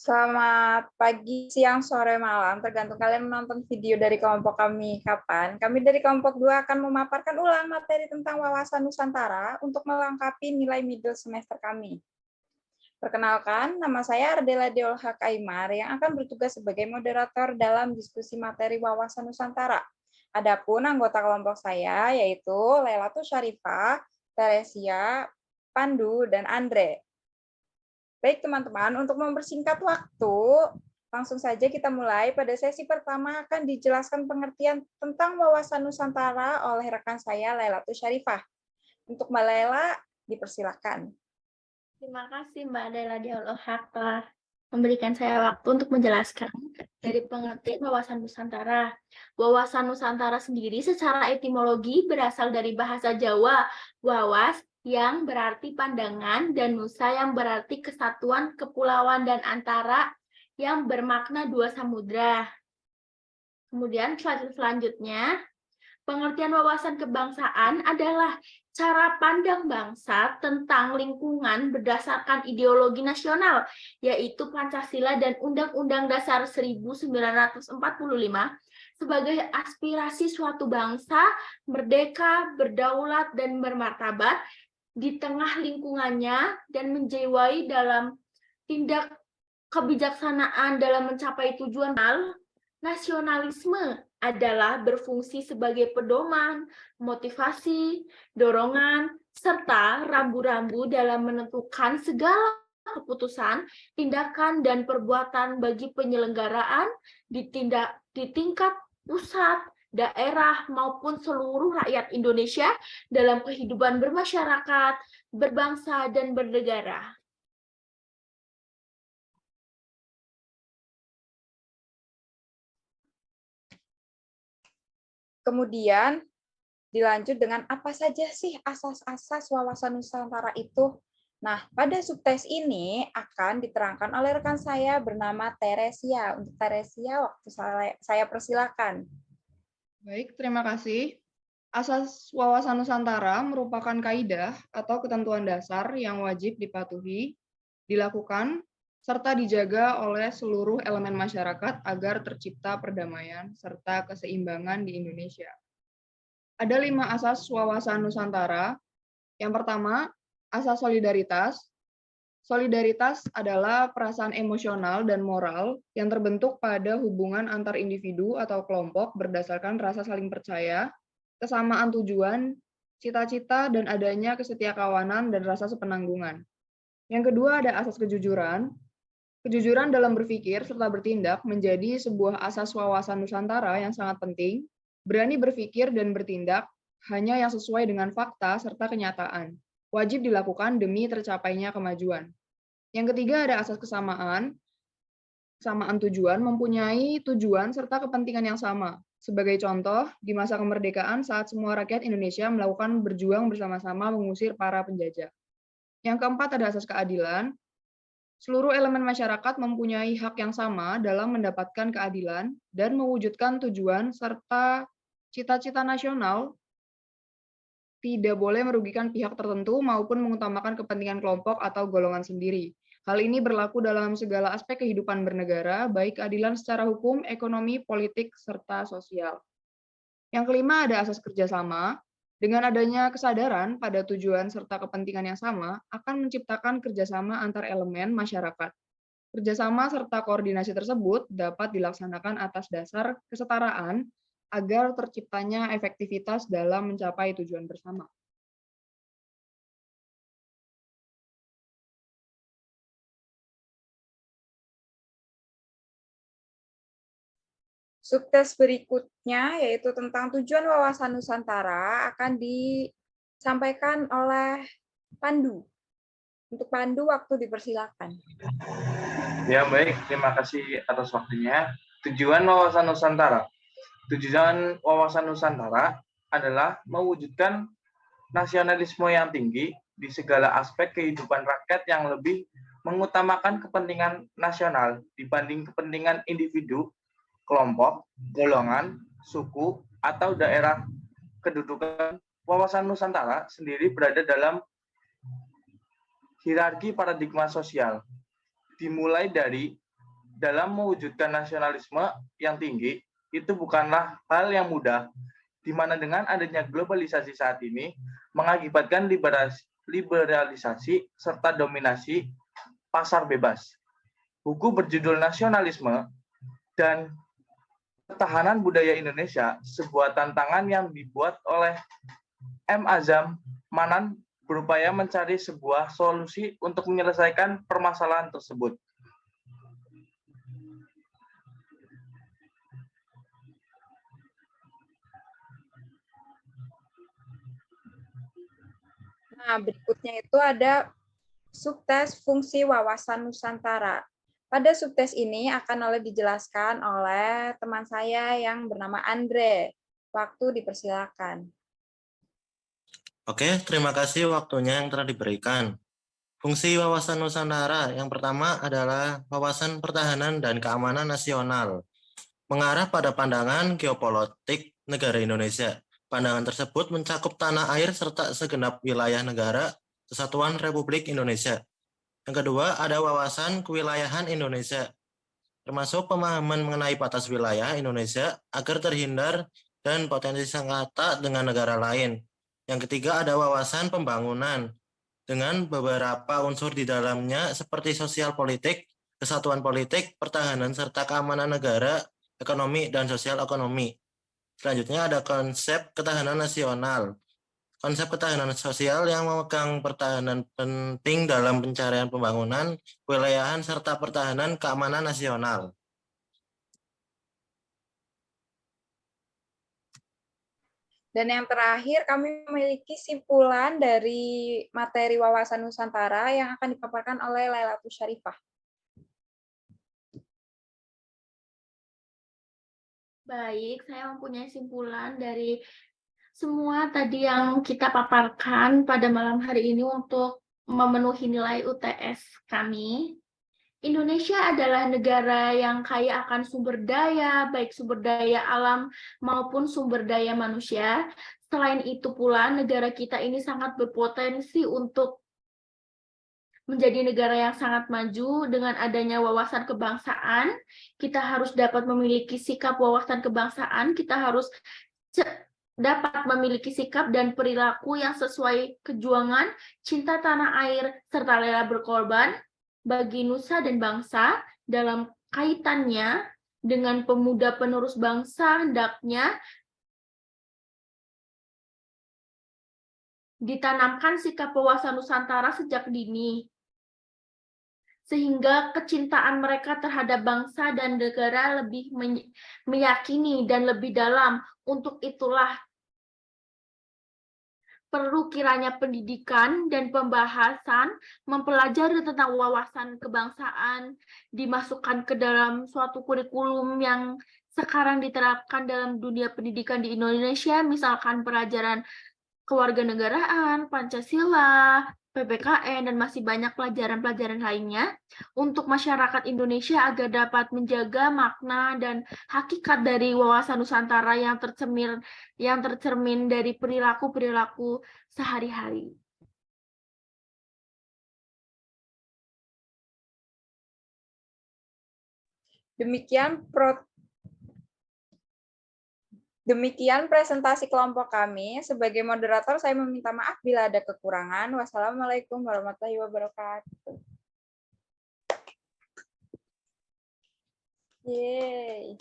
Selamat pagi, siang, sore, malam, tergantung kalian menonton video dari kelompok kami kapan. Kami dari kelompok 2 akan memaparkan ulang materi tentang wawasan Nusantara untuk melengkapi nilai middle semester kami. Perkenalkan, nama saya Ardela Deolha Kaimar yang akan bertugas sebagai moderator dalam diskusi materi wawasan Nusantara. Adapun anggota kelompok saya yaitu Lailatul Syarifah, Teresia, Pandu, dan Andre. Baik teman-teman, untuk mempersingkat waktu, langsung saja kita mulai. Pada sesi pertama akan dijelaskan pengertian tentang wawasan Nusantara oleh rekan saya, Lailatul Syarifah. Untuk Mbak Laila, dipersilakan. Terima kasih Mbak Dela Dialogha telah memberikan saya waktu untuk menjelaskan dari pengertian wawasan Nusantara. Wawasan Nusantara sendiri secara etimologi berasal dari bahasa Jawa, wawas yang berarti pandangan dan nusa yang berarti kesatuan, kepulauan, dan antara yang bermakna dua samudra. Kemudian selanjutnya, pengertian wawasan kebangsaan adalah cara pandang bangsa tentang lingkungan berdasarkan ideologi nasional, yaitu Pancasila dan Undang-Undang Dasar 1945 sebagai aspirasi suatu bangsa merdeka, berdaulat, dan bermartabat di tengah lingkungannya dan menjiwai dalam tindak kebijaksanaan dalam mencapai tujuan. Nasionalisme adalah berfungsi sebagai pedoman, motivasi, dorongan, serta rambu-rambu dalam menentukan segala keputusan, tindakan, dan perbuatan bagi penyelenggaraan di tingkat pusat, daerah, maupun seluruh rakyat Indonesia dalam kehidupan bermasyarakat, berbangsa, dan bernegara. Kemudian dilanjut dengan apa saja sih asas-asas wawasan Nusantara itu. Nah, pada subtes ini akan diterangkan oleh rekan saya bernama Teresia. Untuk Teresia, waktu saya persilakan. Baik, terima kasih. Asas wawasan Nusantara merupakan kaidah atau ketentuan dasar yang wajib dipatuhi, dilakukan, serta dijaga oleh seluruh elemen masyarakat agar tercipta perdamaian serta keseimbangan di Indonesia. Ada 5 asas wawasan Nusantara. Yang pertama, asas solidaritas. Solidaritas adalah perasaan emosional dan moral yang terbentuk pada hubungan antar individu atau kelompok berdasarkan rasa saling percaya, kesamaan tujuan, cita-cita, dan adanya kesetiakawanan dan rasa sepenanggungan. Yang kedua ada asas kejujuran. Kejujuran dalam berpikir serta bertindak menjadi sebuah asas wawasan Nusantara yang sangat penting. Berani berpikir dan bertindak hanya yang sesuai dengan fakta serta kenyataan. Wajib dilakukan demi tercapainya kemajuan. Yang ketiga ada asas kesamaan. Kesamaan tujuan mempunyai tujuan serta kepentingan yang sama. Sebagai contoh, di masa kemerdekaan saat semua rakyat Indonesia melakukan berjuang bersama-sama mengusir para penjajah. Yang keempat ada asas keadilan. Seluruh elemen masyarakat mempunyai hak yang sama dalam mendapatkan keadilan dan mewujudkan tujuan serta cita-cita nasional, tidak boleh merugikan pihak tertentu maupun mengutamakan kepentingan kelompok atau golongan sendiri. Hal ini berlaku dalam segala aspek kehidupan bernegara, baik keadilan secara hukum, ekonomi, politik, serta sosial. Yang kelima ada asas kerjasama. Dengan adanya kesadaran pada tujuan serta kepentingan yang sama, akan menciptakan kerjasama antar elemen masyarakat. Kerjasama serta koordinasi tersebut dapat dilaksanakan atas dasar kesetaraan agar terciptanya efektivitas dalam mencapai tujuan bersama. Subtes berikutnya yaitu tentang tujuan wawasan Nusantara akan disampaikan oleh Pandu. Untuk Pandu, waktu dipersilakan. Ya baik, terima kasih atas waktunya. Tujuan wawasan Nusantara. Tujuan wawasan Nusantara adalah mewujudkan nasionalisme yang tinggi di segala aspek kehidupan rakyat yang lebih mengutamakan kepentingan nasional dibanding kepentingan individu, kelompok, golongan, suku, atau daerah kedudukan. Wawasan Nusantara sendiri berada dalam hierarki paradigma sosial, dimulai dari dalam mewujudkan nasionalisme yang tinggi itu bukanlah hal yang mudah, di mana dengan adanya globalisasi saat ini mengakibatkan liberalisasi serta dominasi pasar bebas. Buku berjudul Nasionalisme dan Ketahanan Budaya Indonesia, sebuah tantangan yang dibuat oleh M. Azam Manan berupaya mencari sebuah solusi untuk menyelesaikan permasalahan tersebut. Nah, berikutnya itu ada subtes fungsi wawasan Nusantara. Pada subtes ini akan dijelaskan oleh teman saya yang bernama Andre. Waktu dipersilakan. Oke, terima kasih waktunya yang telah diberikan. Fungsi wawasan Nusantara yang pertama adalah wawasan pertahanan dan keamanan nasional, mengarah pada pandangan geopolitik negara Indonesia. Pandangan tersebut mencakup tanah air serta segenap wilayah negara Kesatuan Republik Indonesia. Yang kedua, ada wawasan kewilayahan Indonesia, termasuk pemahaman mengenai batas wilayah Indonesia agar terhindar dan potensi sengketa dengan negara lain. Yang ketiga, ada wawasan pembangunan dengan beberapa unsur di dalamnya seperti sosial politik, kesatuan politik, pertahanan, serta keamanan negara, ekonomi, dan sosial ekonomi. Selanjutnya ada konsep ketahanan nasional. Konsep ketahanan sosial yang memegang pertahanan penting dalam pencarian pembangunan, kewilayahan, serta pertahanan keamanan nasional. Dan yang terakhir, kami memiliki simpulan dari materi wawasan Nusantara yang akan dipaparkan oleh Lailatul Syarifah. Baik, saya mempunyai simpulan dari semua tadi yang kita paparkan pada malam hari ini untuk memenuhi nilai UTS kami. Indonesia adalah negara yang kaya akan sumber daya, baik sumber daya alam maupun sumber daya manusia. Selain itu pula, negara kita ini sangat berpotensi untuk menjadi negara yang sangat maju. Dengan adanya wawasan kebangsaan, kita harus dapat memiliki sikap wawasan kebangsaan, kita harus dapat memiliki sikap dan perilaku yang sesuai kejuangan, cinta tanah air, serta rela berkorban bagi nusa dan bangsa. Dalam kaitannya dengan pemuda penerus bangsa, hendaknya ditanamkan sikap wawasan Nusantara sejak dini, sehingga kecintaan mereka terhadap bangsa dan negara lebih meyakini dan lebih dalam. Untuk itulah perlu kiranya pendidikan dan pembahasan mempelajari tentang wawasan kebangsaan dimasukkan ke dalam suatu kurikulum yang sekarang diterapkan dalam dunia pendidikan di Indonesia, misalkan pelajaran kewarganegaraan, Pancasila, PPKN, dan masih banyak pelajaran-pelajaran lainnya untuk masyarakat Indonesia agar dapat menjaga makna dan hakikat dari wawasan Nusantara yang tercermin dari perilaku-perilaku sehari-hari. Demikian presentasi kelompok kami. Sebagai moderator, saya meminta maaf bila ada kekurangan. Wassalamualaikum warahmatullahi wabarakatuh. Yeay.